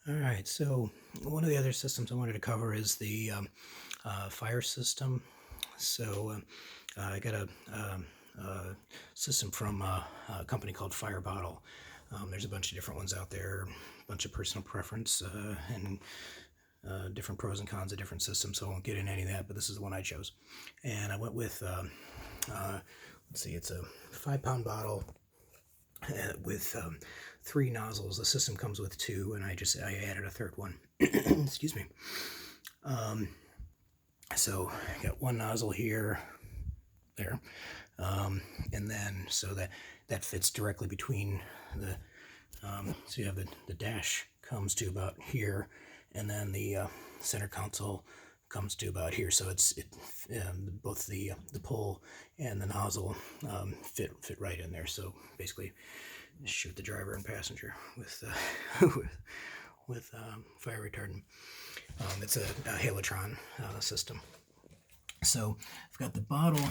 All right, so one of the other systems I wanted to cover is the fire system. So I got a system from a company called Firebottle. There's a bunch of different ones out there, a bunch of personal preference and different pros and cons of different systems, so I won't get into any of that, but this is the one I chose. And I went with, let's see, it's a 5-pound bottle with 3 nozzles. The system comes with 2, and I added a third one. Excuse me. So I got 1 nozzle here, there, and then so that fits directly between the. So you have the dash comes to about here, and then the center console comes to about here. So both the pull and the nozzle fit right in there. So basically, shoot the driver and passenger with with fire retardant. It's a halotron system. So I've got the bottle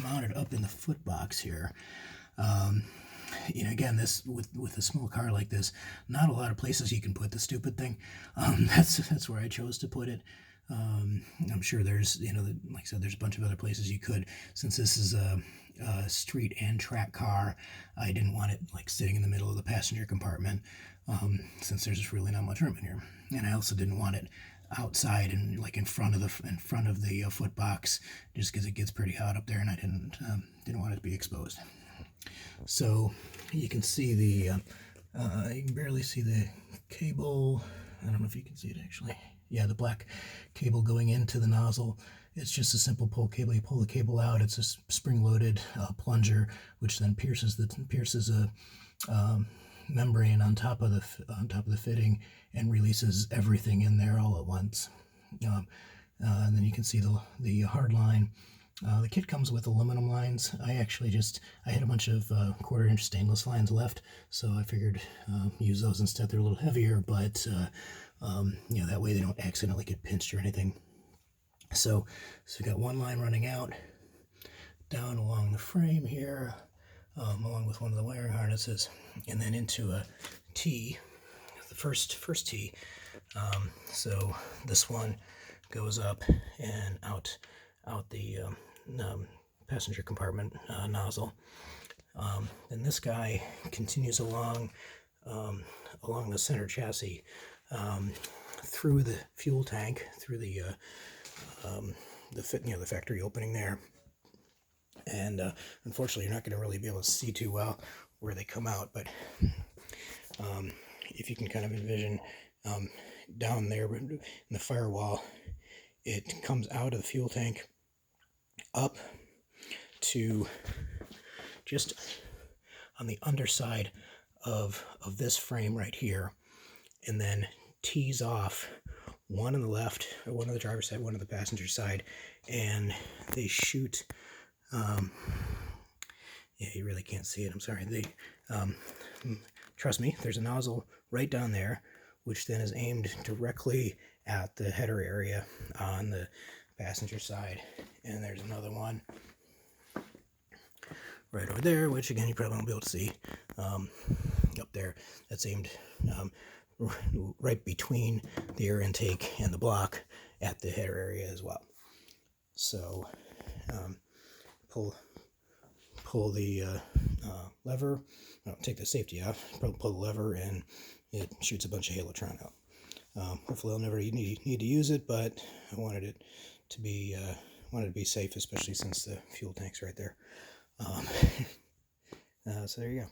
mounted up in the foot box here. Again, this with a small car like this, not a lot of places you can put the stupid thing. That's where I chose to put it. I'm sure there's, like I said, there's a bunch of other places you could. Since this is a street and track car, I didn't want it like sitting in the middle of the passenger compartment, since there's just really not much room in here. And I also didn't want it outside and like in front of the foot box, just because it gets pretty hot up there, and I didn't want it to be exposed. So you can see you can barely see the cable. I don't know if you can see it actually. Yeah, the black cable going into the nozzle. It's just a simple pull cable. You pull the cable out. It's a spring-loaded plunger, which then pierces a membrane on top of the fitting and releases everything in there all at once. And then you can see the hard line. The kit comes with aluminum lines. I had a bunch of 1/4-inch stainless lines left, so I figured use those instead. They're a little heavier, but that way they don't accidentally get pinched or anything. So we got 1 line running out down along the frame here, along with one of the wiring harnesses, and then into a T, the first T. So this one goes up and out the passenger compartment nozzle. And this guy continues along the center chassis, through the fuel tank, through the factory opening there. And unfortunately, you're not going to really be able to see too well where they come out, but if you can kind of envision down there in the firewall, it comes out of the fuel tank up to just on the underside of this frame right here, and then tees off, one on the left, or one on the driver's side, one on the passenger side, and they shoot. Yeah, you really can't see it. I'm sorry. Trust me, there's a nozzle right down there, which then is aimed directly at the header area on the passenger side, and there's another one right over there, which again you probably won't be able to see up there. That's aimed right between the air intake and the block at the header area as well. So pull the lever, take the safety off, pull the lever, and it shoots a bunch of halotron out. Hopefully I'll never need to use it, but I wanted it to be safe, especially since the fuel tank's right there. So there you go.